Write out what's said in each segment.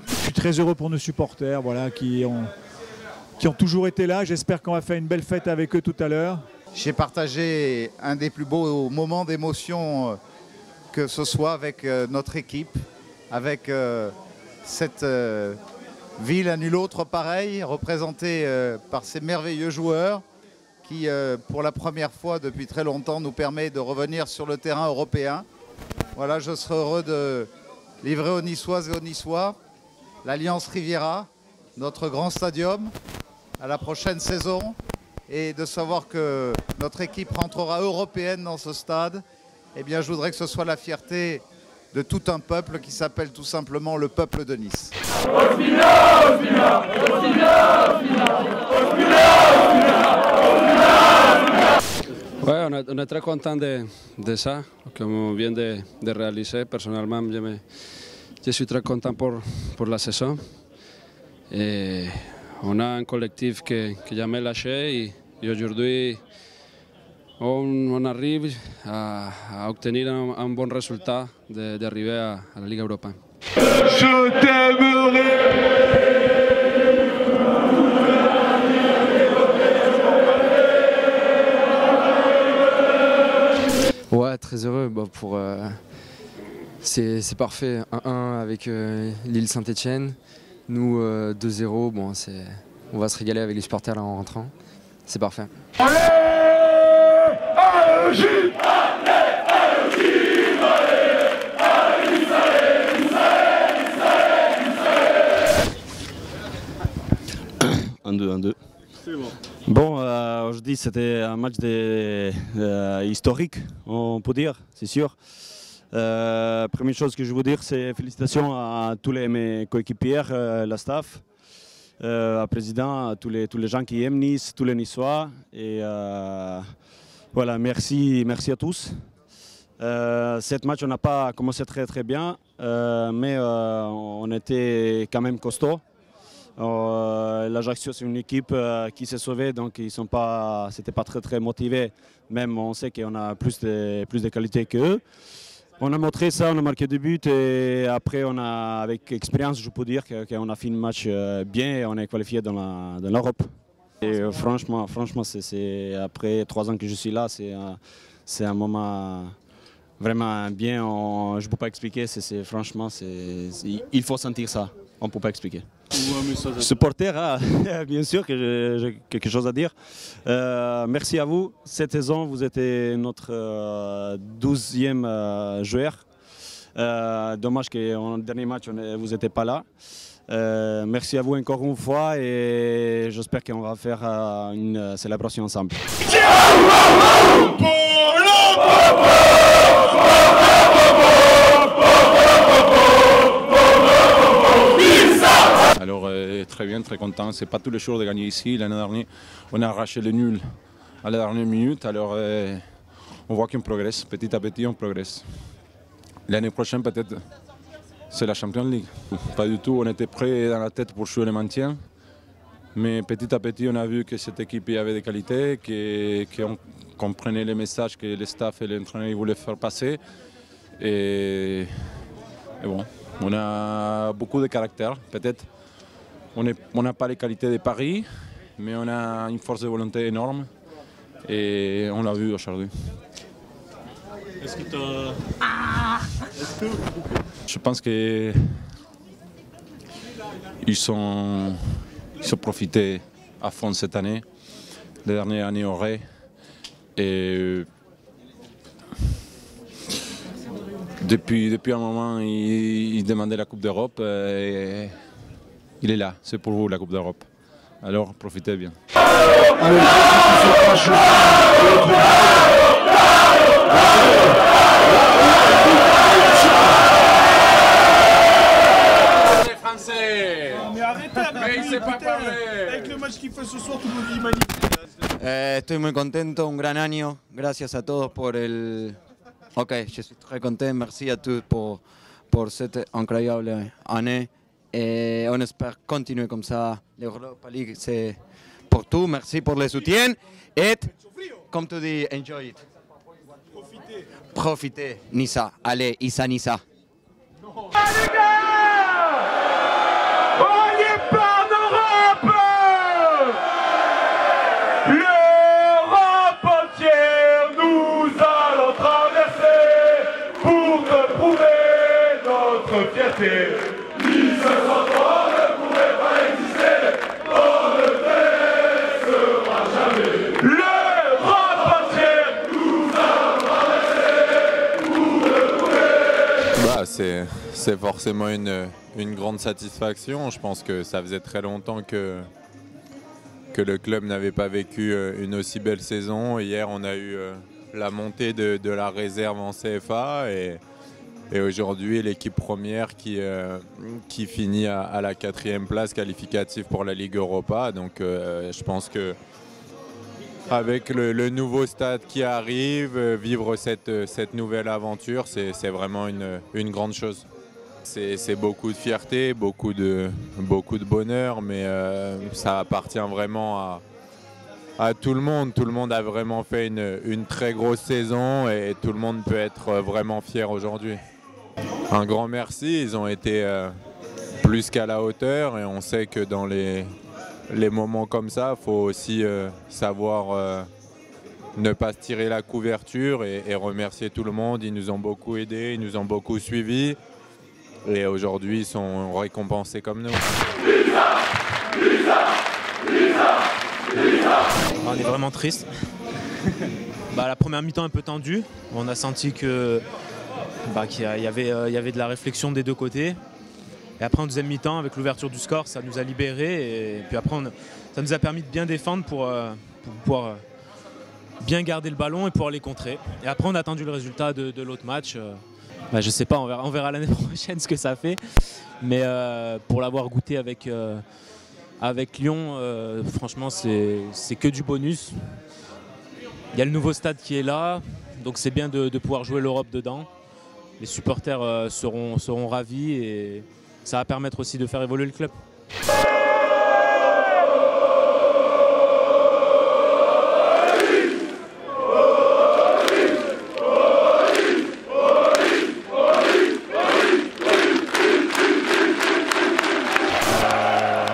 Je suis très heureux pour nos supporters, voilà, qui ont toujours été là. J'espère qu'on va faire une belle fête avec eux tout à l'heure. J'ai partagé un des plus beaux moments d'émotion que ce soit avec notre équipe, avec cette ville à nul autre pareil, représentée par ces merveilleux joueurs qui, pour la première fois depuis très longtemps, nous permet de revenir sur le terrain européen. Voilà, je serai heureux de livrer aux Niçoises et aux Niçois l'Alliance Riviera, notre grand stadium, à la prochaine saison, et de savoir que notre équipe rentrera européenne dans ce stade. Eh bien, je voudrais que ce soit la fierté de tout un peuple qui s'appelle tout simplement le peuple de Nice. Ouais, on est très content de ça, comme on vient de réaliser. Personnellement, je suis très content pour la saison. Et on a un collectif qui n'a jamais lâché et aujourd'hui on arrive à obtenir un bon résultat d'arriver à la Ligue Europa. Je t'aimerai. Ouais, très heureux. C'est parfait. 1-1 avec Lille Saint-Etienne. Nous, 2-0. Bon, on va se régaler avec les supporters là, en rentrant. C'est parfait. Allez, allez, Gilles. 1-2. Bon, aujourd'hui c'était un match historique, on peut dire, c'est sûr. Première chose que je veux dire, c'est félicitations à tous mes coéquipiers, la staff, au président, à tous les gens qui aiment Nice, tous les Niçois. Et voilà, merci à tous. Cette match, on n'a pas commencé très bien, mais on était quand même costaud. L'Ajaccio, c'est une équipe qui s'est sauvée, donc ils sont pas, c'était pas très motivé. Même on sait qu'on a plus de qualité qu'eux. On a montré ça, on a marqué 2 buts et après on a, avec expérience, je peux dire qu'on a fait un match bien et on est qualifié dans l'Europe. Et franchement, c'est après 3 ans que je suis là, c'est un moment vraiment bien. Je ne peux pas expliquer. Franchement, il faut sentir ça. On ne peut pas expliquer. Supporter, bien sûr que j'ai quelque chose à dire. Merci à vous. Cette saison, vous êtes notre 12e joueur. Dommage qu'en dernier match, vous n'étiez pas là. Merci à vous encore une fois et j'espère qu'on va faire une célébration ensemble. Alors très bien, très content. C'est pas tous les jours de gagner ici. L'année dernière, on a arraché le nul à la dernière minute. Alors on voit qu'on progresse. Petit à petit, on progresse. L'année prochaine, peut-être, c'est la Champions League. Pas du tout. On était prêts dans la tête pour jouer le maintien. Mais petit à petit, on a vu que cette équipe avait des qualités, qu'on comprenait les messages que le staff et l'entraîneur voulaient faire passer. Et bon, on a beaucoup de caractère, peut-être. On n'a pas les qualités de Paris, mais on a une force de volonté énorme. Et on l'a vu aujourd'hui. Est-ce que Je pense qu'ils ont profité à fond cette année, les dernières années au Ré. Et depuis un moment, ils demandaient la Coupe d'Europe. Et il est là, c'est pour vous la Coupe d'Europe. Alors profitez bien. Mais arrêtez, mais il sait pas parler. Avec le match qu'il fait ce soir, tout le monde dit magnifique. Estoy muy contento, un gran año. Gracias a todos por el... Ok, je suis très content. Merci à tous pour cette incroyable année. Et on espère continuer comme ça. L'Europa League, c'est pour tout. Merci pour le soutien. Et, comme tu dis, enjoy it. Profitez. Nissa. Allez, Issa Nissa. Allez, les gars! c'est forcément une grande satisfaction. Je pense que ça faisait très longtemps que le club n'avait pas vécu une aussi belle saison. Hier, on a eu la montée de la réserve en CFA et aujourd'hui l'équipe première qui finit à la 4e place qualificative pour la Ligue Europa. Donc je pense que avec le nouveau stade qui arrive, vivre cette nouvelle aventure, c'est vraiment une grande chose. C'est beaucoup de fierté, beaucoup de bonheur, mais ça appartient vraiment à tout le monde. Tout le monde a vraiment fait une très grosse saison et tout le monde peut être vraiment fier aujourd'hui. Un grand merci, ils ont été plus qu'à la hauteur et on sait que dans les moments comme ça, il faut aussi savoir ne pas se tirer la couverture et remercier tout le monde. Ils nous ont beaucoup aidés, ils nous ont beaucoup suivis et aujourd'hui ils sont récompensés comme nous. On est vraiment triste. La première mi-temps un peu tendue. On a senti qu'il y avait de la réflexion des deux côtés. Et après en deuxième mi-temps, avec l'ouverture du score, ça nous a libérés. Et puis après, ça nous a permis de bien défendre pour pouvoir bien garder le ballon et pouvoir les contrer. Et après, on a attendu le résultat de l'autre match. Je ne sais pas, on verra l'année prochaine ce que ça fait. Mais pour l'avoir goûté avec Lyon, franchement, c'est que du bonus. Il y a le nouveau stade qui est là, donc c'est bien de pouvoir jouer l'Europe dedans. Les supporters seront ravis et ça va permettre aussi de faire évoluer le club.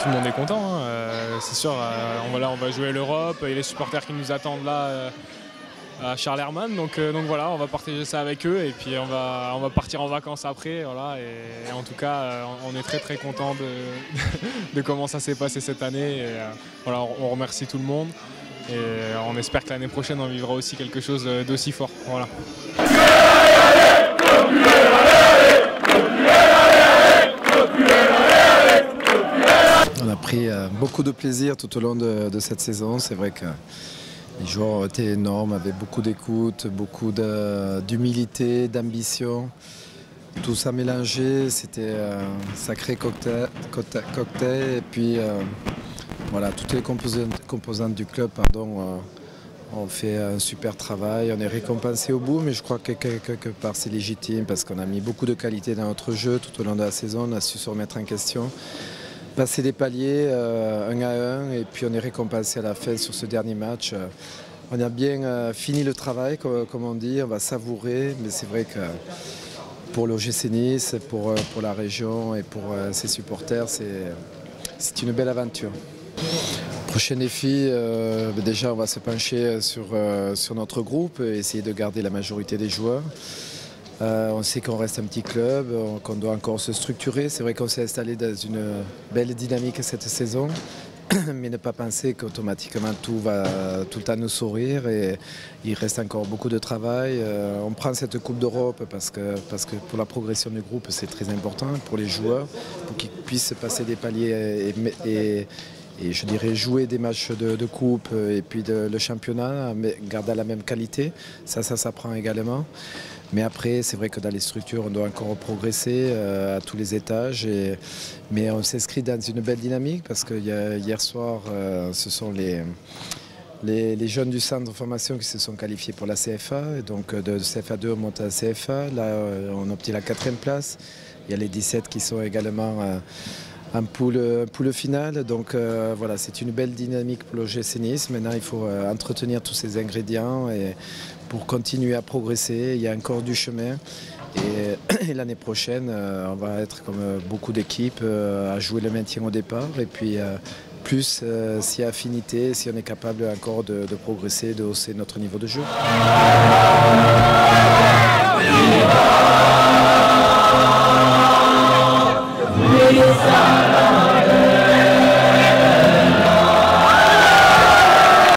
Tout le monde est content, hein. C'est sûr, on va jouer l'Europe, il y a les supporters qui nous attendent là à Charles-Hermann, donc voilà, on va partager ça avec eux et puis on va partir en vacances après, voilà, et en tout cas on est très très content de comment ça s'est passé cette année et voilà, on remercie tout le monde et on espère que l'année prochaine on vivra aussi quelque chose d'aussi fort, voilà. On a pris beaucoup de plaisir tout au long de cette saison. C'est vrai que les joueurs ont été énormes, avaient beaucoup d'écoute, beaucoup d'humilité, d'ambition. Tout ça mélangé, c'était un sacré cocktail. Et puis voilà, toutes les composantes du club ont fait un super travail. On est récompensé au bout, mais je crois que quelque part c'est légitime parce qu'on a mis beaucoup de qualité dans notre jeu tout au long de la saison. On a su se remettre en question. Passer des paliers 1 à 1 et puis on est récompensé à la fin sur ce dernier match. On a bien fini le travail, comme on dit, on va savourer, mais c'est vrai que pour l'OGC Nice, pour la région et pour ses supporters, c'est une belle aventure. Prochain défi, déjà on va se pencher sur notre groupe, essayer de garder la majorité des joueurs. On sait qu'on reste un petit club, qu'on doit encore se structurer. C'est vrai qu'on s'est installé dans une belle dynamique cette saison, mais ne pas penser qu'automatiquement tout va tout le temps nous sourire. Et il reste encore beaucoup de travail. On prend cette Coupe d'Europe parce que pour la progression du groupe, c'est très important pour les joueurs, pour qu'ils puissent passer des paliers et je dirais jouer des matchs de coupe et puis le championnat, mais garder la même qualité. Ça s'apprend également. Mais après, c'est vrai que dans les structures, on doit encore progresser à tous les étages. Mais on s'inscrit dans une belle dynamique parce que hier soir, ce sont les jeunes du centre de formation qui se sont qualifiés pour la CFA. Et donc de CFA 2, on monte à la CFA. Là, on obtient la 4e place. Il y a les 17 qui sont également en poule finale. Donc voilà, c'est une belle dynamique pour l'OGC Nice. Maintenant, il faut entretenir tous ces ingrédients pour continuer à progresser. Il y a encore du chemin. Et l'année prochaine, on va être comme beaucoup d'équipes à jouer le maintien au départ. Et puis plus s'il y a affinité, si on est capable encore de progresser, de hausser notre niveau de jeu.